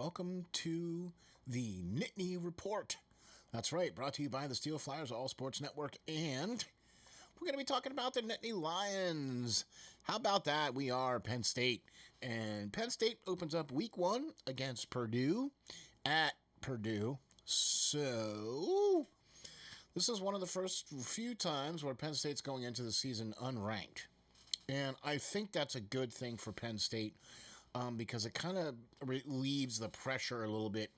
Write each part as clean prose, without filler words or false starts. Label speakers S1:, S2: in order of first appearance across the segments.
S1: welcome to the Nittany Report. That's right, brought to you by the SteelFlyers All Sports Network, and we're going to be talking about the Nittany Lions. How about that? We are Penn State, and Penn State opens up week 1 against Purdue at Purdue. So, this is one of the first few times where Penn State's going into the season unranked. And I think that's a good thing for Penn State because it kind of relieves the pressure a little bit,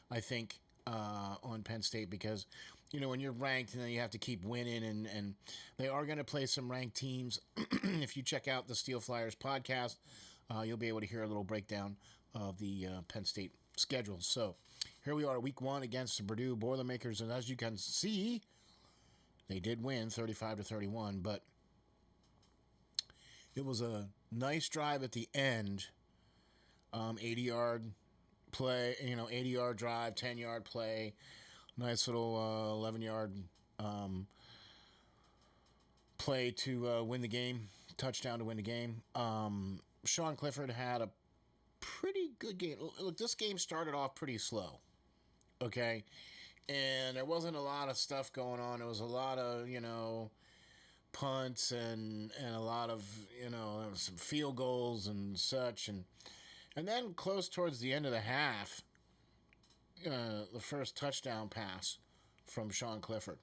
S1: I think, on Penn State because, you know, when you're ranked and then you have to keep winning and they are going to play some ranked teams. If you check out the SteelFlyers podcast, you'll be able to hear a little breakdown of the Penn State schedule. So here we are, week 1 against the Purdue Boilermakers, and as you can see, they did win 35-31, but it was a nice drive at the end, 80-yard play, 80-yard drive, 10-yard play, nice little 11-yard play to win the game, touchdown to win the game. Sean Clifford had a pretty good game. Look, this game started off pretty slow, okay? And there wasn't a lot of stuff going on. There was a lot of, punts and a lot of, some field goals and such. And then close towards the end of the half, the first touchdown pass from Sean Clifford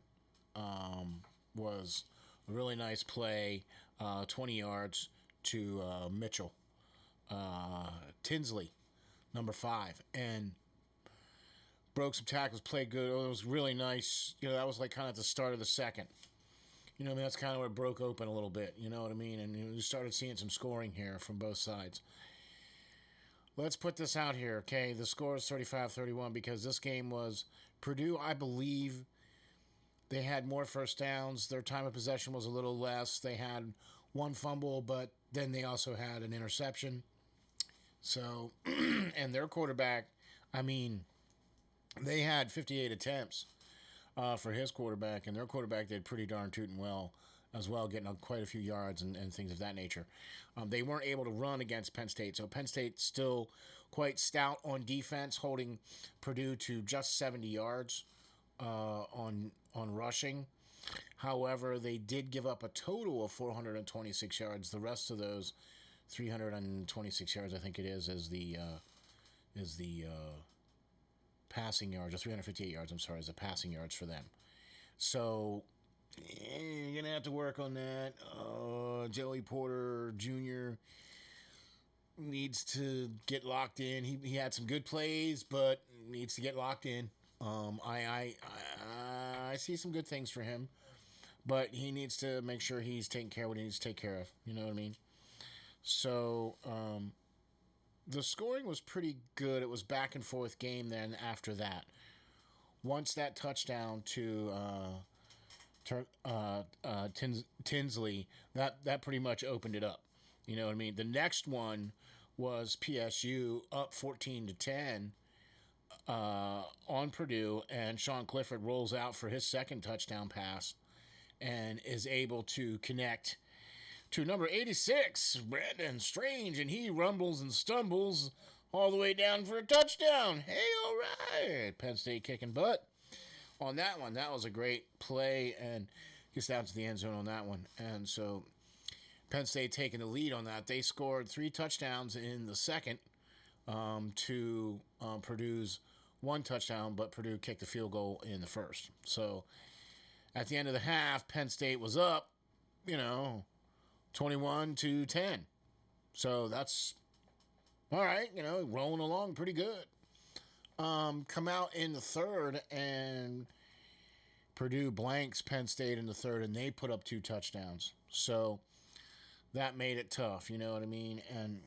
S1: was a really nice play, 20 yards to Mitchell Tinsley, number 5, and broke some tackles, played good. It was really nice. That was like kind of at the start of the second. That's kind of where it broke open a little bit. You know what I mean? And you started seeing some scoring here from both sides. Let's put this out here, okay? The score is 35-31 because this game was Purdue, I believe, they had more first downs. Their time of possession was a little less. They had one fumble, but then they also had an interception. So, and their quarterback, they had 58 attempts for his quarterback, and their quarterback did pretty darn tootin' well as well, getting quite a few yards and things of that nature. They weren't able to run against Penn State, so Penn State's still quite stout on defense, holding Purdue to just 70 yards on rushing. However, they did give up a total of 426 yards. The rest of those 326 yards, I think it is the passing yards, or 358 yards, is the passing yards for them. So, you're going to have to work on that. Joey Porter Jr. needs to get locked in. He had some good plays, but needs to get locked in. I see some good things for him, but he needs to make sure he's taking care of what he needs to take care of. You know what I mean? So, the scoring was pretty good. It was back and forth game then after that. Once that touchdown to Tinsley, that pretty much opened it up. You know what I mean? The next one was PSU up 14-10 on Purdue, and Sean Clifford rolls out for his second touchdown pass and is able to connect to number 86, Brandon Strange, and he rumbles and stumbles all the way down for a touchdown. Hey, all right. Penn State kicking butt on that one. That was a great play, and gets down to the end zone on that one. And so Penn State taking the lead on that. They scored 3 touchdowns in the second to Purdue's 1 touchdown, but Purdue kicked the field goal in the first. So at the end of the half, Penn State was up, 21-10. So that's all right, rolling along pretty good. Come out in the third, and Purdue blanks Penn State in the third, and they put up 2 touchdowns. So that made it tough, you know what I mean? And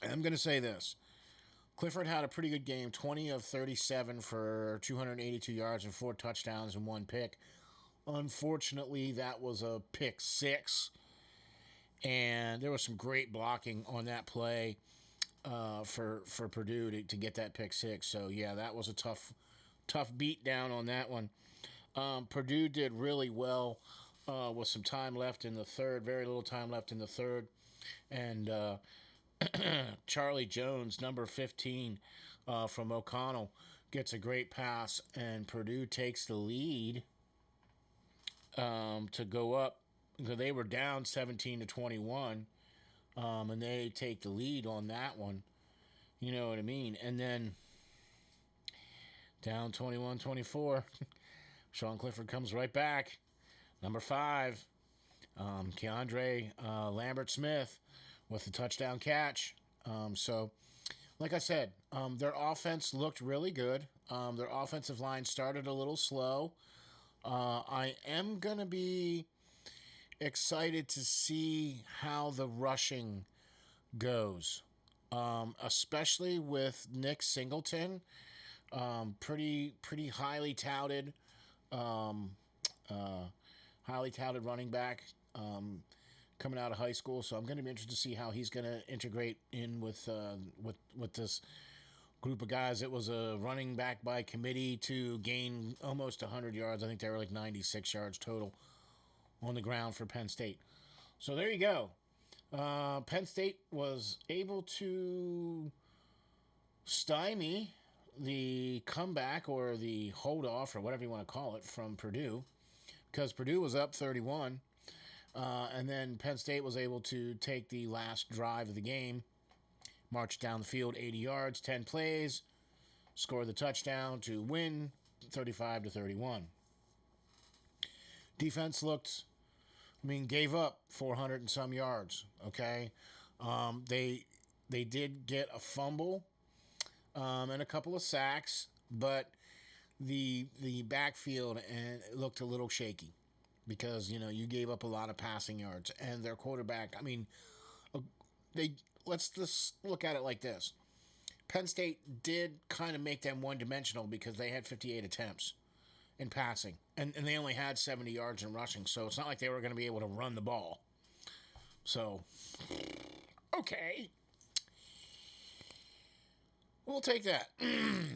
S1: I'm going to say this. Clifford had a pretty good game, 20 of 37 for 282 yards and 4 touchdowns and 1 pick. Unfortunately, that was a pick 6. And there was some great blocking on that play for Purdue to get that pick 6. So, yeah, that was a tough beat down on that one. Purdue did really well with some time left in the third, very little time left in the third. And Charlie Jones, number 15 from O'Connell, gets a great pass, and Purdue takes the lead to go up. They were down 17-21, and they take the lead on that one. You know what I mean? And then down 21-24, Sean Clifford comes right back. Number 5, Keandre Lambert-Smith with the touchdown catch. So, like I said, their offense looked really good. Their offensive line started a little slow. I am going to be excited to see how the rushing goes, especially with Nick Singleton, pretty highly touted, running back, coming out of high school. So I'm going to be interested to see how he's going to integrate in with this group of guys. It was a running back by committee to gain almost 100 yards. I think they were like 96 yards total on the ground for Penn State. So there you go. Penn State was able to stymie the comeback or the hold off or whatever you want to call it from Purdue, because Purdue was up 31. And then Penn State was able to take the last drive of the game, march down the field 80 yards, 10 plays, score the touchdown to win 35-31. Defense gave up 400 and some yards, okay? They did get a fumble and a couple of sacks, but the backfield and it looked a little shaky because, you gave up a lot of passing yards. And their quarterback, let's just look at it like this. Penn State did kind of make them one-dimensional because they had 58 attempts in passing, and they only had 70 yards in rushing, so it's not like they were going to be able to run the ball. So, okay. We'll take that.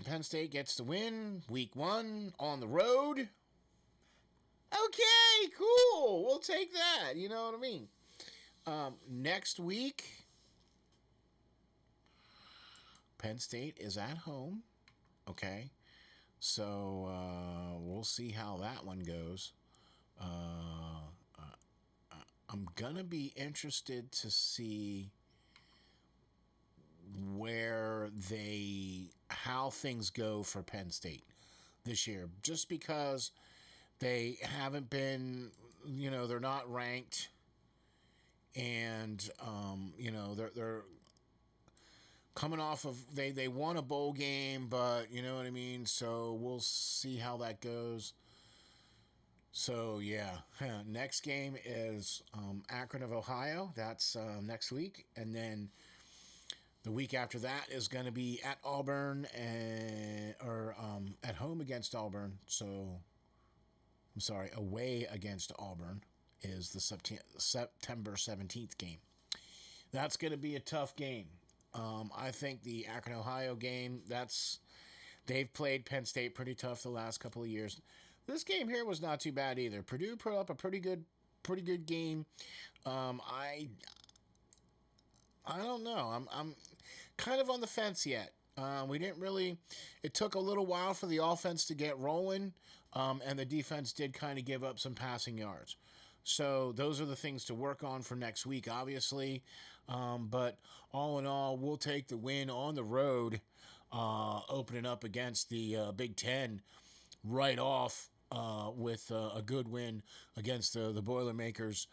S1: Penn State gets the win, week 1, on the road. Okay, cool. We'll take that. You know what I mean? Next week, Penn State is at home. Okay. So we'll see how that one goes. I'm going to be interested to see how things go for Penn State this year. Just because they haven't been, they're not ranked. And, they're coming off of, they won a bowl game, but you know what I mean? So we'll see how that goes. So, yeah. Next game is Akron of Ohio. That's next week. And then the week after that is going to be at Auburn or at home against Auburn. So, I'm sorry, away against Auburn is the September 17th game. That's going to be a tough game. I think the Akron, Ohio game, they've played Penn State pretty tough the last couple of years. This game here was not too bad either. Purdue put up a pretty good game. I don't know. I'm kind of on the fence yet. It took a little while for the offense to get rolling, and the defense did kind of give up some passing yards. So those are the things to work on for next week, obviously. But all in all, we'll take the win on the road, opening up against the Big Ten right off with a good win against the Boilermakers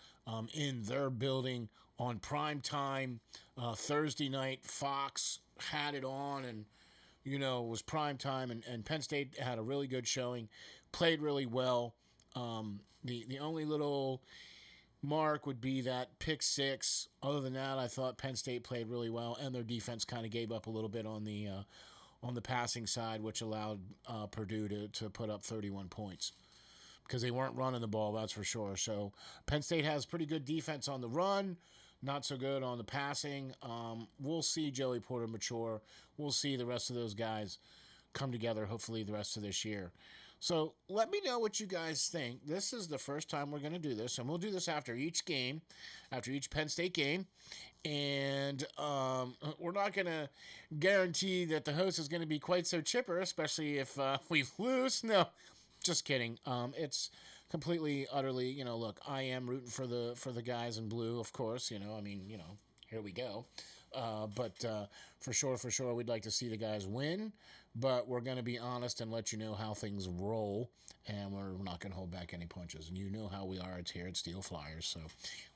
S1: in their building on prime time. Thursday night, Fox had it on and, it was prime time. And Penn State had a really good showing, played really well. The only little mark would be that pick six. Other than that, I thought Penn State played really well, and their defense kind of gave up a little bit on the passing side, which allowed Purdue to put up 31 points because they weren't running the ball, that's for sure. So Penn State has pretty good defense on the run, not so good on the passing. We'll see Joey Porter mature. We'll see the rest of those guys come together, hopefully, the rest of this year. So let me know what you guys think. This is the first time we're going to do this, and we'll do this after each game, after each Penn State game. And we're not going to guarantee that the host is going to be quite so chipper, especially if we lose. No, just kidding. It's completely, utterly, look, I am rooting for the guys in blue, of course. Here we go. But for sure, we'd like to see the guys win. But we're going to be honest and let you know how things roll, and we're not going to hold back any punches. And you know how we are here at SteelFlyers, so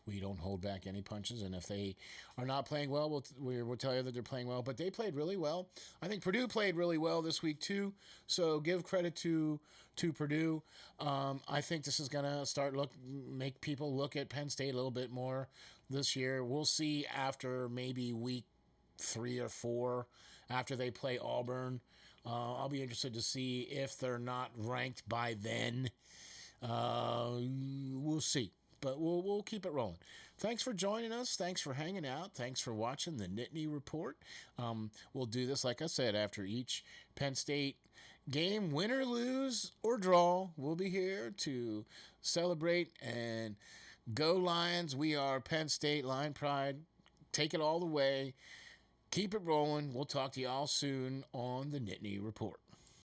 S1: we don't hold back any punches. And if they are not playing well, we'll tell you that they're playing well. But they played really well. I think Purdue played really well this week too. So give credit to Purdue. I think this is going to make people look at Penn State a little bit more this year. We'll see after maybe week 3 or 4 after they play Auburn. I'll be interested to see if they're not ranked by then. We'll see. But we'll keep it rolling. Thanks for joining us. Thanks for hanging out. Thanks for watching the Nittany Report. We'll do this, like I said, after each Penn State game, win or lose or draw. We'll be here to celebrate and go Lions. We are Penn State, Lion Pride. Take it all the way. Keep it rolling. We'll talk to you all soon on the Nittany Report.